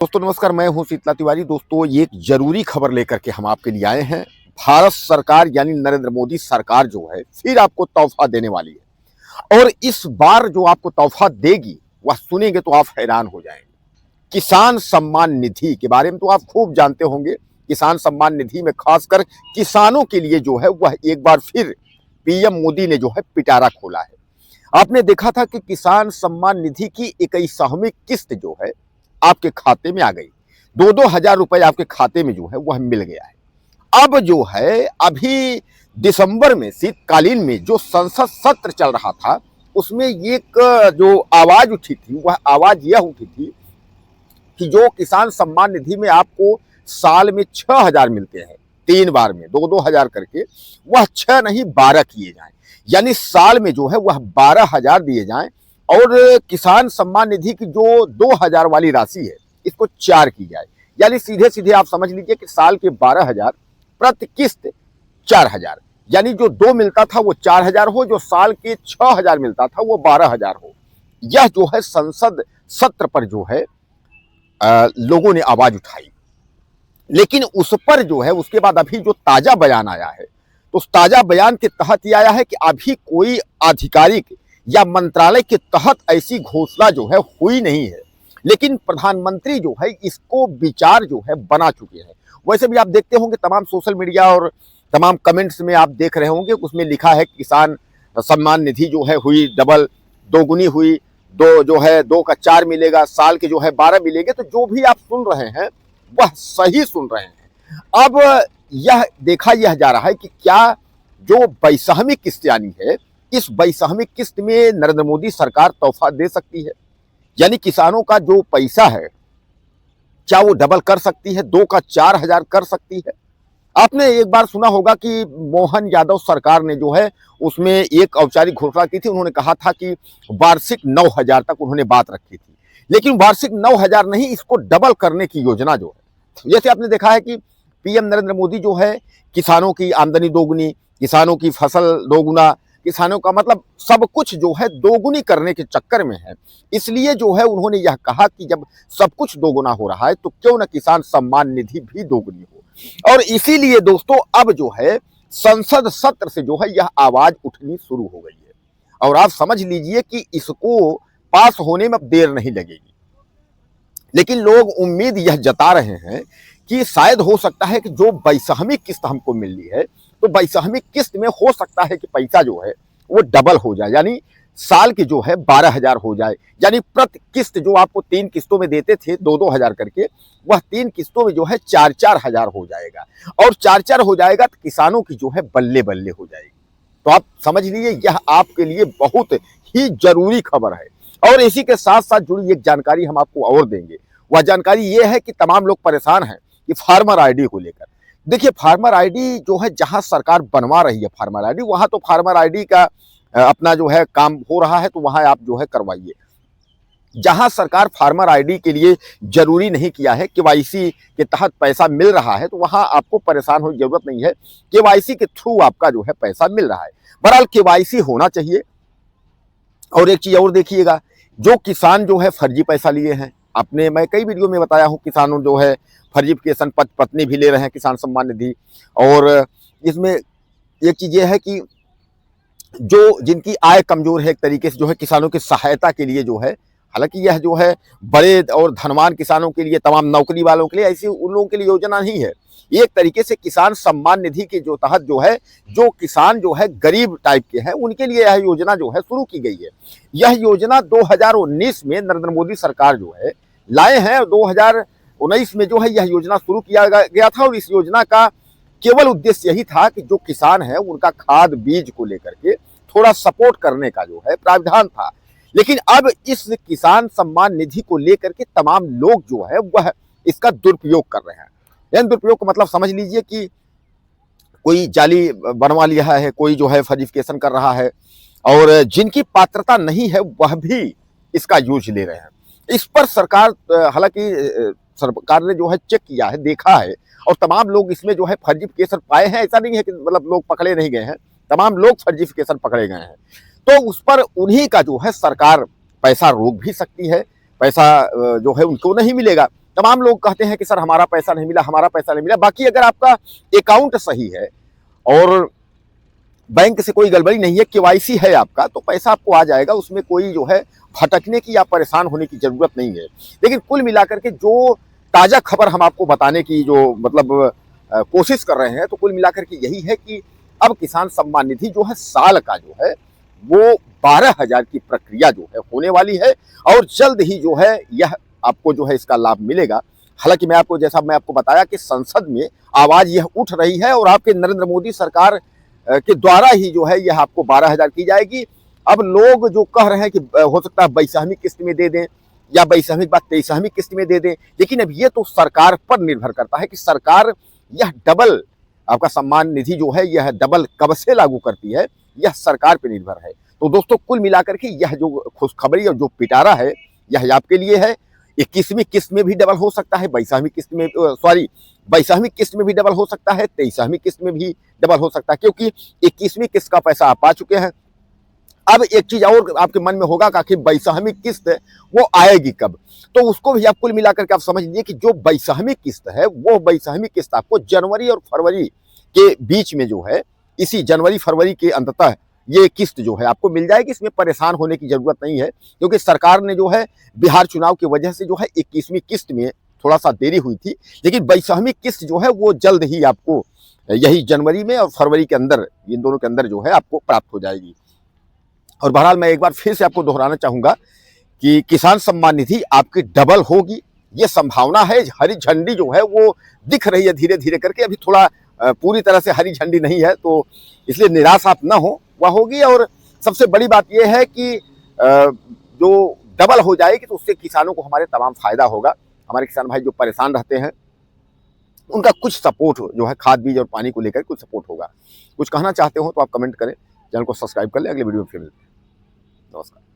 दोस्तों नमस्कार, मैं हूं शीतला तिवारी। दोस्तों ये एक जरूरी खबर लेकर के हम आपके लिए आए हैं। भारत सरकार यानी नरेंद्र मोदी सरकार जो है फिर आपको तोहफा देने वाली है और इस बार जो आपको तोहफा देगी वह सुनेंगे तो आप हैरान हो जाएंगे। किसान सम्मान निधि के बारे में तो आप खूब जानते होंगे। किसान सम्मान निधि में खासकर किसानों के लिए जो है वह एक बार फिर पीएम मोदी ने जो है पिटारा खोला है। आपने देखा था कि किसान सम्मान निधि की 21वीं किस्त जो है आपके खाते में आ गई। 2-2 हजार रुपए आपके खाते में जो है वह मिल गया है। अब जो है अभी दिसंबर में शीतकालीन में जो संसद सत्र चल रहा था उसमें एक जो आवाज उठी थी वह आवाज यह उठी थी कि जो किसान सम्मान निधि में आपको साल में 6 हजार मिलते हैं, 3 बार में 2-2 हजार करके, वह 6 नहीं 12 किए जाएं। यानी साल में जो है वह 12 हजार दिए जाएं और किसान सम्मान निधि की जो 2 हजार वाली राशि है इसको 4 की जाए। यानी सीधे सीधे आप समझ लीजिए कि साल के 12 हजार, प्रति किस्त 4 हजार। यानी जो 2 मिलता था वो 4 हजार हो, जो साल के 6 हजार मिलता था वो 12 हजार हो। यह जो है संसद सत्र पर जो है लोगों ने आवाज उठाई। लेकिन उस पर जो है उसके बाद अभी जो ताजा बयान आया है तो उस ताजा बयान के तहत यह आया है कि अभी कोई आधिकारिक या मंत्रालय के तहत ऐसी घोषणा जो है हुई नहीं है, लेकिन प्रधानमंत्री जो है इसको विचार जो है बना चुके हैं। वैसे भी आप देखते होंगे तमाम सोशल मीडिया और तमाम कमेंट्स में आप देख रहे होंगे उसमें लिखा है किसान सम्मान निधि जो है हुई डबल, दोगुनी हुई, 2 जो है 2 का 4 मिलेगा, साल के जो है 12 मिलेंगे। तो जो भी आप सुन रहे हैं वह सही सुन रहे हैं। अब यह देखा यह जा रहा है कि क्या जो 22वीं किस्त यानी है इस 22वीं किस्त में नरेंद्र मोदी सरकार तोहफा दे सकती है, यानी किसानों का जो पैसा है क्या वो डबल कर सकती है, 2 का 4 हजार कर सकती है। आपने एक बार सुना होगा कि मोहन यादव सरकार ने जो है उसमें एक औपचारिक घोषणा की थी। उन्होंने कहा था कि वार्षिक 9 हजार तक उन्होंने बात रखी थी, लेकिन वार्षिक 9 हजार नहीं, इसको डबल करने की योजना जो है, जैसे आपने देखा है कि पीएम नरेंद्र मोदी जो है किसानों की आमदनी दोगुनी, किसानों की फसल दोगुना, किसानों का मतलब सब कुछ जो है दोगुनी करने के चक्कर में है। इसलिए जो है उन्होंने यह कहा कि जब सब कुछ दोगुना हो रहा है तो क्यों ना किसान सम्मान निधि भी दोगुनी हो। और इसीलिए दोस्तों अब जो है संसद सत्र से जो है यह आवाज उठनी शुरू हो गई है और आप समझ लीजिए कि इसको पास होने में देर नहीं लगेगी। लेकिन लोग उम्मीद यह जता रहे हैं कि शायद हो सकता है कि जो 22वीं किस्त हमको मिल रही है तो 22वीं किस्त में हो सकता है कि पैसा जो है वो डबल हो जाए, यानी साल के जो है 12 हजार हो जाए। यानी प्रति किस्त जो आपको 3 किस्तों में देते थे 2-2 हजार करके, वह 3 किस्तों में जो है 4-4 हजार हो जाएगा और 4-4 हो जाएगा तो किसानों की जो है बल्ले बल्ले हो जाएगी। तो आप समझ लीजिए यह आपके लिए बहुत ही जरूरी खबर है। और इसी के साथ साथ जुड़ी एक जानकारी हम आपको और देंगे। वह जानकारी ये है कि तमाम लोग परेशान हैं कि फार्मर आईडी को लेकर। देखिए फार्मर आईडी जो है जहां सरकार बनवा रही है फार्मर आईडी, वहां तो फार्मर आईडी का अपना जो है काम हो रहा है तो वहां आप जो है करवाइए। जहां सरकार फार्मर आईडी के लिए जरूरी नहीं किया है, केवाईसी के तहत पैसा मिल रहा है, तो वहां आपको परेशान होने की जरूरत नहीं है। केवाईसी के थ्रू आपका जो है पैसा मिल रहा है। बहरहाल केवाईसी होना चाहिए। और एक चीज और देखिएगा, जो किसान जो है फर्जी पैसा लिए हैं, आपने मैं कई वीडियो में बताया हूं, किसानों जो है फर्जिफिकेशन पत्नी भी ले रहे हैं किसान सम्मान निधि। और इसमें एक चीज ये है कि जो जिनकी आय कमजोर है एक तरीके से जो है किसानों की सहायता के लिए जो है, हालांकि यह जो है बड़े और धनवान किसानों के लिए, तमाम नौकरी वालों के लिए ऐसी उन लोगों के लिए योजना नहीं है। एक तरीके से किसान सम्मान निधि के जो तहत जो है जो किसान जो है गरीब टाइप के हैं उनके लिए यह योजना जो है शुरू की गई है। यह योजना 2019 में नरेंद्र मोदी सरकार जो है लाए हैं। 2019 में जो है यह योजना शुरू किया गया था और इस योजना का केवल उद्देश्य यही था कि जो किसान है उनका खाद बीज को लेकर के थोड़ा सपोर्ट करने का जो है प्रावधान था। लेकिन अब इस किसान सम्मान निधि को लेकर के तमाम लोग जो है वह इसका दुरुपयोग कर रहे हैं। यानी दुरुपयोग का मतलब समझ लीजिए कि कोई जाली बनवा लिया है, कोई जो है फर्जिफिकेशन कर रहा है और जिनकी पात्रता नहीं है वह भी इसका यूज ले रहे हैं। इस पर सरकार, हालांकि सरकार ने जो है चेक किया है, देखा है और तमाम लोग इसमें जो है फर्जिफिकेशन पाए हैं। ऐसा नहीं है कि मतलब लोग पकड़े नहीं गए हैं, तमाम लोग फर्जिफिकेशन पकड़े गए हैं। तो उस पर उन्हीं का जो है सरकार पैसा रोक भी सकती है, पैसा जो है उनको नहीं मिलेगा। तमाम लोग कहते हैं कि सर हमारा पैसा नहीं मिला, हमारा पैसा नहीं मिला। बाकी अगर आपका अकाउंट सही है और बैंक से कोई गड़बड़ी नहीं है, केवाईसी है आपका, तो पैसा आपको आ जाएगा। उसमें कोई जो है भटकने की या परेशान होने की जरूरत नहीं है। लेकिन कुल मिलाकर के जो ताजा खबर हम आपको बताने की जो मतलब कोशिश कर रहे हैं, तो कुल मिलाकर के यही है कि अब किसान सम्मान निधि जो है साल का जो है वो 12,000 की प्रक्रिया जो है होने वाली है और जल्द ही जो है यह आपको जो है इसका लाभ मिलेगा। हालांकि मैं आपको बताया कि संसद में आवाज यह उठ रही है और आपके नरेंद्र मोदी सरकार के द्वारा ही जो है यह आपको 12,000 की जाएगी। अब लोग जो कह रहे हैं कि हो सकता है 22वीं किस्त में दे दें या 22वीं के बाद 23वीं किस्त में दे दें, लेकिन अब ये तो सरकार पर निर्भर करता है कि सरकार यह डबल आपका सम्मान निधि जो है यह डबल कब से लागू करती है, यह सरकार पर निर्भर है। तो दोस्तों कुल मिलाकर के यह जो खुशखबरी और जो पिटारा है यह आपके लिए है। 21वीं किस्त में भी डबल हो सकता है, 22वीं किस्त में 22वीं किस्त में भी डबल हो सकता है, 23वीं किस्त में भी डबल हो सकता है, क्योंकि 21वीं किस्त का पैसा आप पा चुके हैं। अब एक चीज और आपके मन में होगा कि आखिर 22वीं किस्त वो आएगी कब, तो उसको भी आप कुल मिलाकर के आप समझ लीजिए कि जो 22वीं किस्त है वो 22वीं किस्त आपको जनवरी और फरवरी के बीच में जो है, इसी जनवरी फरवरी के अंततः ये किस्त जो है आपको मिल जाएगी। इसमें परेशान होने की जरूरत नहीं है, क्योंकि सरकार ने जो है बिहार चुनाव की वजह से जो है 21वीं किस्त में थोड़ा सा देरी हुई थी, लेकिन 22वीं किस्त जो है वो जल्द ही आपको यही जनवरी में और फरवरी के अंदर, इन दोनों के अंदर जो है आपको प्राप्त हो जाएगी। और बहरहाल मैं एक बार फिर से आपको दोहराना चाहूंगा कि किसान सम्मान निधि आपकी डबल होगी, ये संभावना है। हरी झंडी जो है वो दिख रही है धीरे धीरे करके, अभी थोड़ा पूरी तरह से हरी झंडी नहीं है, तो इसलिए निराश आप ना हो, वह होगी। और सबसे बड़ी बात यह है कि जो डबल हो जाएगी तो उससे किसानों को हमारे तमाम फायदा होगा। हमारे किसान भाई जो परेशान रहते हैं उनका कुछ सपोर्ट जो है खाद बीज और पानी को लेकर कुछ सपोर्ट होगा। कुछ कहना चाहते हो तो आप कमेंट करें, चैनल को सब्सक्राइब कर लें। अगले वीडियो में फिर मिलते हैं। नमस्कार।